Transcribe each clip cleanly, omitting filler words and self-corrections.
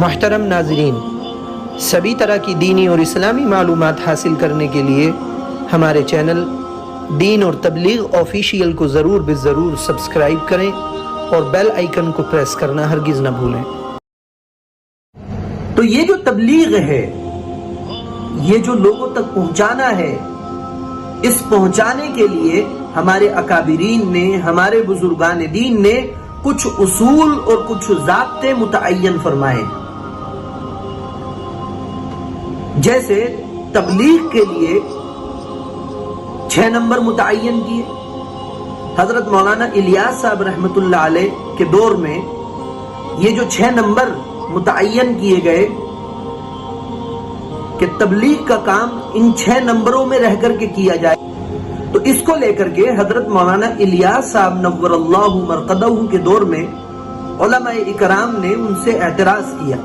محترم ناظرین، سبھی طرح کی دینی اور اسلامی معلومات حاصل کرنے کے لیے ہمارے چینل دین اور تبلیغ آفیشیل کو ضرور سبسکرائب کریں اور بیل آئیکن کو پریس کرنا ہرگز نہ بھولیں۔ تو یہ جو تبلیغ ہے، یہ جو لوگوں تک پہنچانا ہے، اس پہنچانے کے لیے ہمارے اکابرین نے، ہمارے بزرگان دین نے کچھ اصول اور کچھ ضابطے متعین فرمائے۔ جیسے تبلیغ کے لیے 6 نمبر متعین کیے۔ حضرت مولانا الیاس صاحب رحمت اللہ علیہ کے دور میں یہ جو 6 نمبر متعین کیے گئے کہ تبلیغ کا کام ان 6 نمبروں میں رہ کر کے کیا جائے، تو اس کو لے کر کے حضرت مولانا الیاس صاحب نور اللہ مرقدہ کے دور میں علماء اکرام نے ان سے اعتراض کیا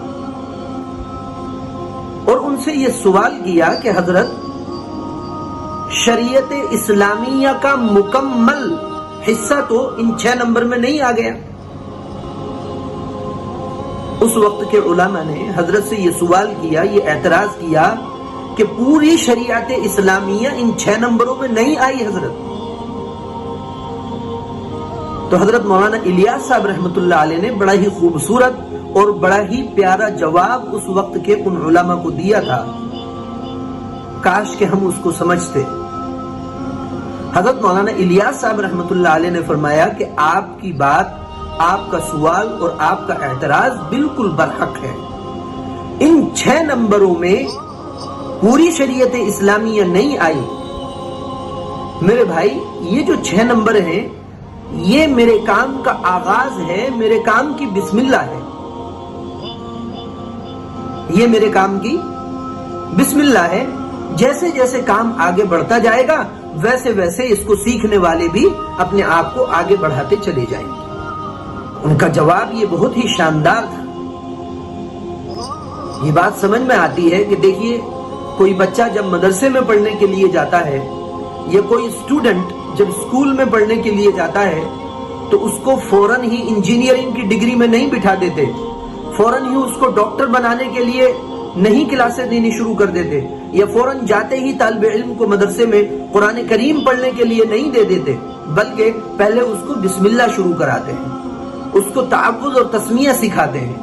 اور ان سے یہ سوال کیا کہ حضرت، شریعت اسلامیہ کا مکمل حصہ تو ان 6 نمبر میں نہیں آ گیا۔ اس وقت کے علماء نے حضرت سے یہ سوال کیا، یہ اعتراض کیا کہ پوری شریعت اسلامیہ ان 6 نمبروں میں نہیں آئی حضرت۔ تو حضرت مولانا الیاس صاحب رحمت اللہ علیہ نے بڑا ہی خوبصورت اور بڑا ہی پیارا جواب اس وقت کے ان علماء کو دیا تھا، کاش کہ ہم اس کو سمجھتے۔ حضرت مولانا الیاس صاحب رحمت اللہ علیہ نے فرمایا کہ آپ کی بات، آپ کا سوال اور آپ کا اعتراض بالکل برحق ہے۔ ان 6 نمبروں میں پوری شریعت اسلامیہ نہیں آئی۔ میرے بھائی، یہ جو 6 نمبر ہیں، یہ میرے کام کا آغاز ہے، میرے کام کی بسم اللہ ہے۔ یہ میرے کام کی بسم اللہ ہے۔ جیسے جیسے کام آگے بڑھتا جائے گا، ویسے ویسے اس کو سیکھنے والے بھی اپنے آپ کو آگے بڑھاتے چلے جائیں گے۔ ان کا جواب یہ بہت ہی شاندار تھا۔ یہ بات سمجھ میں آتی ہے کہ دیکھیے، کوئی بچہ جب مدرسے میں پڑھنے کے لیے جاتا ہے، یا کوئی اسٹوڈنٹ جب اسکول میں پڑھنے کے لیے جاتا ہے، تو اس کو فوراً ہی انجینئرنگ کی ڈگری میں نہیں بٹھا دیتے، فوراً ہی اس کو ڈاکٹر بنانے کے لیے نہیں کلاسیں دینی شروع کر دیتے، یا فوراً جاتے ہی طالب علم کو مدرسے میں قرآن کریم پڑھنے کے لیے نہیں دے دیتے، بلکہ پہلے اس کو بسم اللہ شروع کراتے ہیں، اس کو تعوذ اور تسمیہ سکھاتے ہیں۔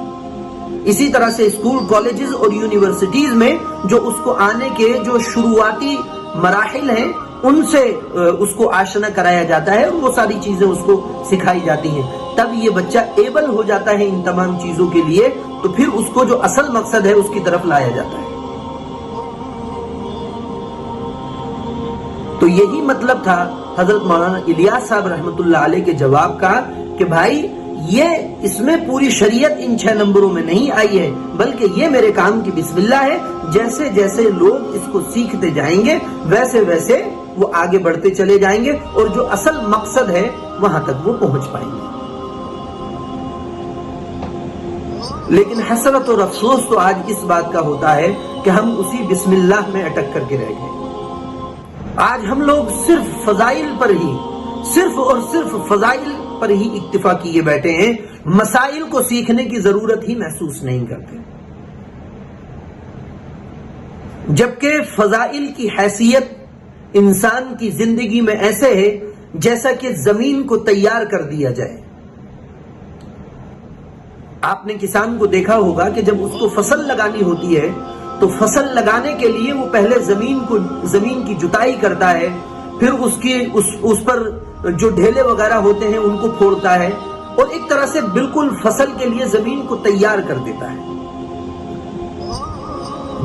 اسی طرح سے اسکول، کالجز اور یونیورسٹیز میں جو اس کو آنے کے جو شروعاتی مراحل ہیں، ان سے اس کو آشنا کرایا جاتا ہے، اور وہ ساری چیزیں اس کو سکھائی جاتی ہیں۔ تب یہ بچہ ایبل ہو جاتا ہے ان تمام چیزوں کے لیے، تو پھر اس کو جو اصل مقصد ہے اس کی طرف لایا جاتا ہے۔ تو یہی مطلب تھا حضرت مولانا الیاس صاحب رحمت اللہ علیہ کے جواب کا کہ بھائی، یہ اس میں پوری شریعت ان 6 نمبروں میں نہیں آئی ہے، بلکہ یہ میرے کام کی بسم اللہ ہے۔ جیسے جیسے لوگ اس کو سیکھتے جائیں گے، ویسے ویسے وہ آگے بڑھتے چلے جائیں گے، اور جو اصل مقصد ہے وہاں تک وہ پہنچ پائیں گے۔ لیکن حسرت اور افسوس تو آج اس بات کا ہوتا ہے کہ ہم اسی بسم اللہ میں اٹک کر کے رہ گئے۔ آج ہم لوگ صرف فضائل پر ہی، صرف اور صرف فضائل پر ہی اکتفا کیے بیٹھے ہیں، مسائل کو سیکھنے کی ضرورت ہی محسوس نہیں کرتے۔ جبکہ فضائل کی حیثیت انسان کی زندگی میں ایسے ہے جیسا کہ زمین کو تیار کر دیا جائے۔ آپ نے کسان کو دیکھا ہوگا کہ جب اس کو فصل لگانی ہوتی ہے تو فصل لگانے کے لیے وہ پہلے زمین کی جتائی کرتا ہے، پھر اس پر جو ڈھیلے وغیرہ ہوتے ہیں ان کو پھوڑتا ہے، اور ایک طرح سے بالکل فصل کے لیے زمین کو تیار کر دیتا ہے۔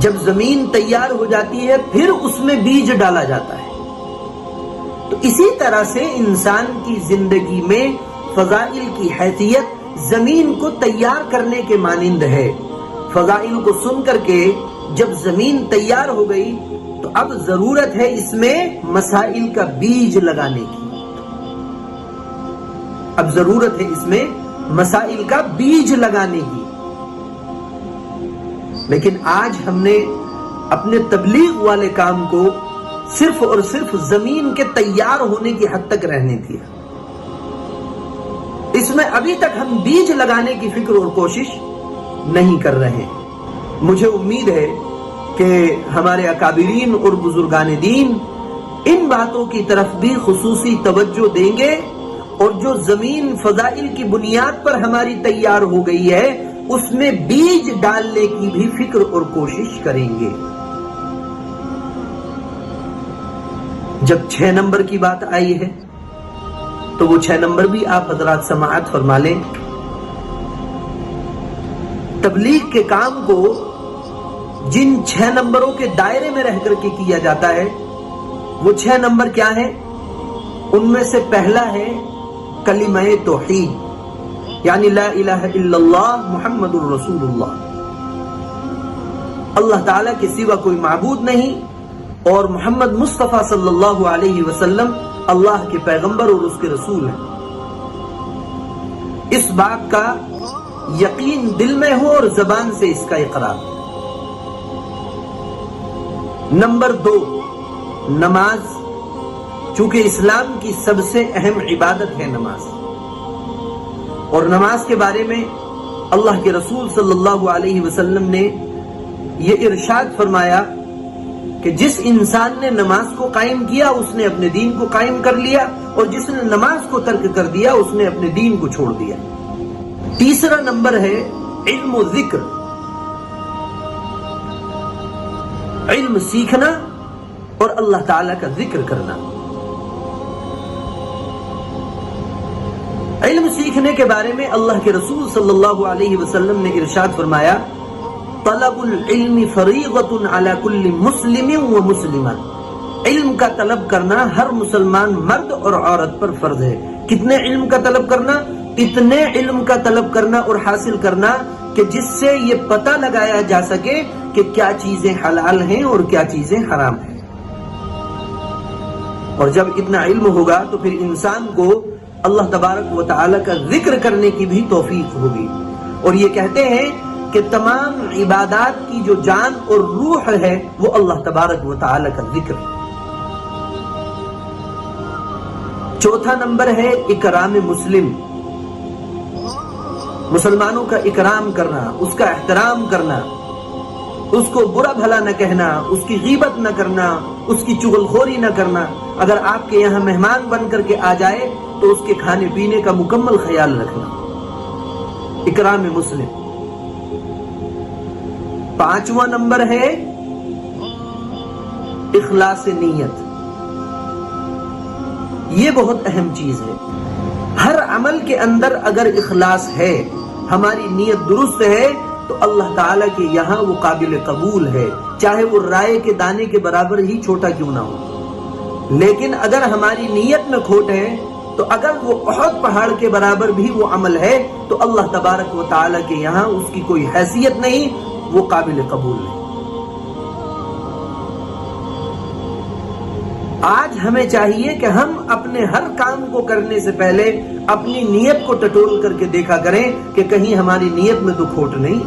جب زمین تیار ہو جاتی ہے، پھر اس میں بیج ڈالا جاتا ہے۔ تو اسی طرح سے انسان کی زندگی میں فضائل کی حیثیت زمین کو تیار کرنے کے مانند ہے۔ فضائل کو سن کر کے جب زمین تیار ہو گئی، تو اب ضرورت ہے اس میں مسائل کا بیج لگانے کی۔ اب ضرورت ہے اس میں مسائل کا بیج لگانے کی۔ لیکن آج ہم نے اپنے تبلیغ والے کام کو صرف اور صرف زمین کے تیار ہونے کی حد تک رہنے دیا۔ اس میں ابھی تک ہم بیج لگانے کی فکر اور کوشش نہیں کر رہے ہیں۔ مجھے امید ہے کہ ہمارے اکابرین اور بزرگان دین ان باتوں کی طرف بھی خصوصی توجہ دیں گے، اور جو زمین فضائل کی بنیاد پر ہماری تیار ہو گئی ہے اس میں بیج ڈالنے کی بھی فکر اور کوشش کریں گے۔ جب 6 نمبر کی بات آئی ہے تو وہ 6 نمبر بھی آپ حضرات سماعت فرما لیں۔ تبلیغ کے کام کو جن 6 نمبروں کے دائرے میں رہ کر کے کیا جاتا ہے وہ 6 نمبر کیا ہے؟ ان میں سے پہلا ہے کلمہ توحید، یعنی لا الہ الا اللہ محمد الرسول اللہ، اللہ تعالیٰ کے سوا کوئی معبود نہیں، اور محمد مصطفیٰ صلی اللہ علیہ وسلم اللہ کے پیغمبر اور اس کے رسول ہیں۔ اس بات کا یقین دل میں ہو اور زبان سے اس کا اقرار۔ نمبر 2، نماز، چونکہ اسلام کی سب سے اہم عبادت ہے نماز، اور نماز کے بارے میں اللہ کے رسول صلی اللہ علیہ وسلم نے یہ ارشاد فرمایا کہ جس انسان نے نماز کو قائم کیا اس نے اپنے دین کو قائم کر لیا، اور جس نے نماز کو ترک کر دیا اس نے اپنے دین کو چھوڑ دیا۔ تیسرا نمبر ہے علم و ذکر، علم سیکھنا اور اللہ تعالیٰ کا ذکر کرنا۔ علم سیکھنے کے بارے میں اللہ کے رسول صلی اللہ علیہ وسلم نے ارشاد فرمایا، طلب العلم فریضۃ علی کل مسلم و مسلمہ، علم کا طلب کرنا ہر مسلمان مرد اور عورت پر فرض ہے۔ کتنے علم کا طلب کرنا؟ اتنے علم کا طلب کرنا اور حاصل کرنا کہ جس سے یہ پتہ لگایا جا سکے کہ کیا چیزیں حلال ہیں اور کیا چیزیں حرام ہیں۔ اور جب اتنا علم ہوگا تو پھر انسان کو اللہ تبارک و تعالی کا ذکر کرنے کی بھی توفیق ہوگی۔ اور یہ کہتے ہیں کہ تمام عبادات کی جو جان اور روح ہے وہ اللہ تبارک و تعالی کا ذکر۔ چوتھا نمبر ہے اکرام مسلم، مسلمانوں کا اکرام کرنا، اس کا احترام کرنا، اس کو برا بھلا نہ کہنا، اس کی غیبت نہ کرنا، اس کی چغلخوری نہ کرنا۔ اگر آپ کے یہاں مہمان بن کر کے آ جائے تو اس کے کھانے پینے کا مکمل خیال رکھنا، اکرام مسلم۔ پانچواں نمبر ہے اخلاص نیت، یہ بہت اہم چیز ہے۔ ہر عمل کے اندر اگر اخلاص ہے، ہماری نیت درست ہے، تو اللہ تعالیٰ کے یہاں وہ قابل قبول ہے، چاہے وہ رائے کے دانے کے برابر ہی چھوٹا کیوں نہ ہو۔ لیکن اگر ہماری نیت میں کھوٹ ہے تو اگر وہ احد پہاڑ کے برابر بھی وہ عمل ہے تو اللہ تبارک و تعالیٰ کے یہاں اس کی کوئی حیثیت نہیں، وہ قابل قبول نہیں۔ آج ہمیں چاہیے کہ ہم اپنے ہر کام کو کرنے سے پہلے اپنی نیت کو ٹٹول کر کے دیکھا کریں کہ کہیں ہماری نیت میں تو کھوٹ نہیں۔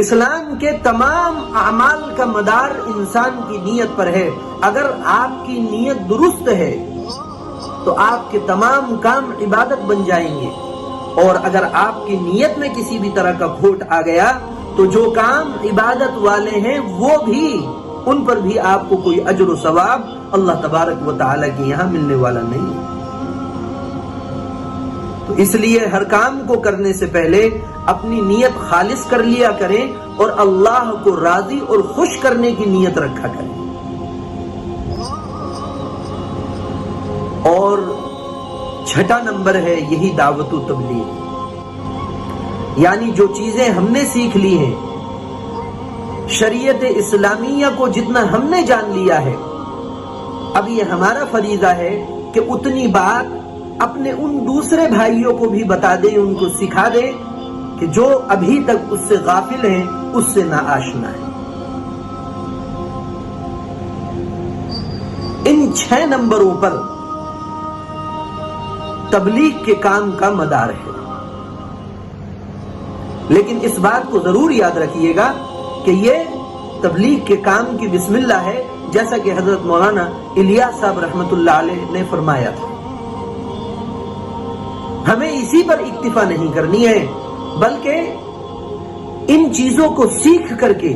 اسلام کے تمام اعمال کا مدار انسان کی نیت پر ہے۔ اگر آپ کی نیت درست ہے تو آپ کے تمام کام عبادت بن جائیں گے، اور اگر آپ کی نیت میں کسی بھی طرح کا کھوٹ آ گیا تو جو کام عبادت والے ہیں وہ بھی، ان پر بھی آپ کو کوئی اجر و ثواب اللہ تبارک و تعالیٰ کے یہاں ملنے والا نہیں۔ تو اس لیے ہر کام کو کرنے سے پہلے اپنی نیت خالص کر لیا کریں اور اللہ کو راضی اور خوش کرنے کی نیت رکھا کریں۔ اور چھٹا نمبر ہے یہی دعوت و تبلیغ، یعنی جو چیزیں ہم نے سیکھ لی ہیں، شریعت اسلامیہ کو جتنا ہم نے جان لیا ہے، اب یہ ہمارا فریضہ ہے کہ اتنی بات اپنے ان دوسرے بھائیوں کو بھی بتا دیں، ان کو سکھا دیں کہ جو ابھی تک اس سے غافل ہیں، اس سے ناآشنا ہیں۔ ان 6 نمبروں پر تبلیغ کے کام کا مدار ہے۔ لیکن اس بات کو ضرور یاد رکھیے گا کہ یہ تبلیغ کے کام کی بسم اللہ ہے، جیسا کہ حضرت مولانا الیاس صاحب رحمت اللہ علیہ نے فرمایا تھا۔ ہمیں اسی پر اکتفا نہیں کرنی ہے، بلکہ ان چیزوں کو سیکھ کر کے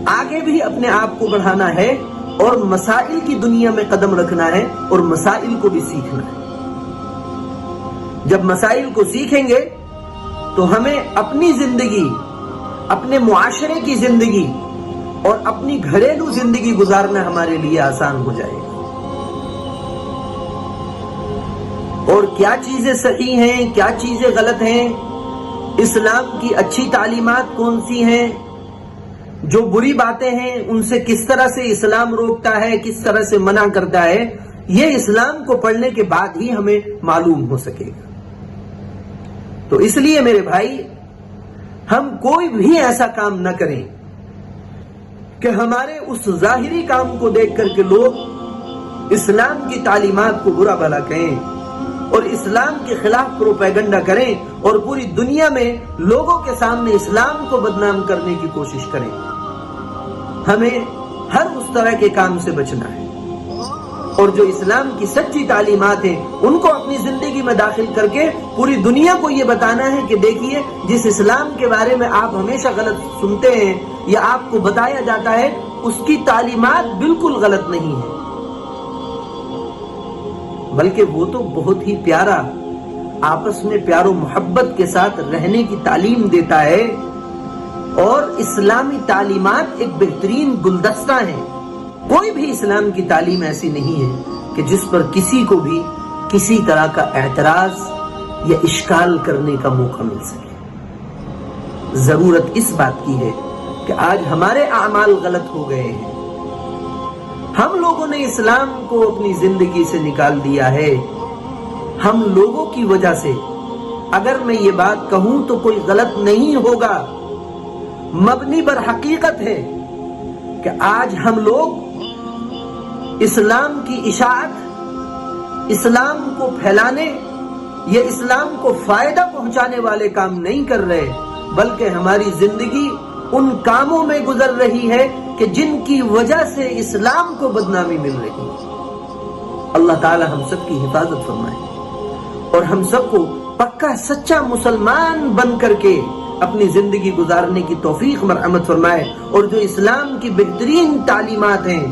آگے بھی اپنے آپ کو بڑھانا ہے اور مسائل کی دنیا میں قدم رکھنا ہے اور مسائل کو بھی سیکھنا ہے۔ جب مسائل کو سیکھیں گے تو ہمیں اپنی زندگی، اپنے معاشرے کی زندگی اور اپنی گھریلو زندگی گزارنا ہمارے لیے آسان ہو جائے گا۔ اور کیا چیزیں صحیح ہیں، کیا چیزیں غلط ہیں، اسلام کی اچھی تعلیمات کون سی ہیں، جو بری باتیں ہیں ان سے کس طرح سے اسلام روکتا ہے، کس طرح سے منع کرتا ہے، یہ اسلام کو پڑھنے کے بعد ہی ہمیں معلوم ہو سکے گا۔ تو اس لیے میرے بھائی، ہم کوئی بھی ایسا کام نہ کریں کہ ہمارے اس ظاہری کام کو دیکھ کر کے لوگ اسلام کی تعلیمات کو برا بھلا کہیں اور اسلام کے خلاف پروپیگنڈا کریں اور پوری دنیا میں لوگوں کے سامنے اسلام کو بدنام کرنے کی کوشش کریں۔ ہمیں ہر اس طرح کے کام سے بچنا ہے اور جو اسلام کی سچی تعلیمات ہیں ان کو اپنی زندگی میں داخل کر کے پوری دنیا کو یہ بتانا ہے کہ دیکھیے، جس اسلام کے بارے میں آپ ہمیشہ غلط سنتے ہیں یا آپ کو بتایا جاتا ہے، اس کی تعلیمات بالکل غلط نہیں ہے، بلکہ وہ تو بہت ہی پیارا، آپس میں پیار و محبت کے ساتھ رہنے کی تعلیم دیتا ہے۔ اور اسلامی تعلیمات ایک بہترین گلدستہ ہیں۔ کوئی بھی اسلام کی تعلیم ایسی نہیں ہے کہ جس پر کسی کو بھی کسی طرح کا اعتراض یا اشکال کرنے کا موقع مل سکے۔ ضرورت اس بات کی ہے کہ آج ہمارے اعمال غلط ہو گئے ہیں، ہم لوگوں نے اسلام کو اپنی زندگی سے نکال دیا ہے۔ ہم لوگوں کی وجہ سے، اگر میں یہ بات کہوں تو کوئی غلط نہیں ہوگا، مبنی بر حقیقت ہے کہ آج ہم لوگ اسلام کی اشاعت، اسلام کو پھیلانے یا اسلام کو فائدہ پہنچانے والے کام نہیں کر رہے، بلکہ ہماری زندگی ان کاموں میں گزر رہی ہے کہ جن کی وجہ سے اسلام کو بدنامی مل رہی ہے۔ اللہ تعالی ہم سب کی حفاظت فرمائے اور ہم سب کو پکا سچا مسلمان بن کر کے اپنی زندگی گزارنے کی توفیق مرحمت فرمائے، اور جو اسلام کی بہترین تعلیمات ہیں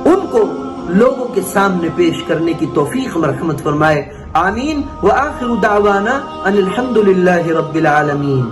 ان کو لوگوں کے سامنے پیش کرنے کی توفیق مرحمت فرمائے۔ آمین۔ وآخر دعوانا ان الحمد للہ رب العالمین۔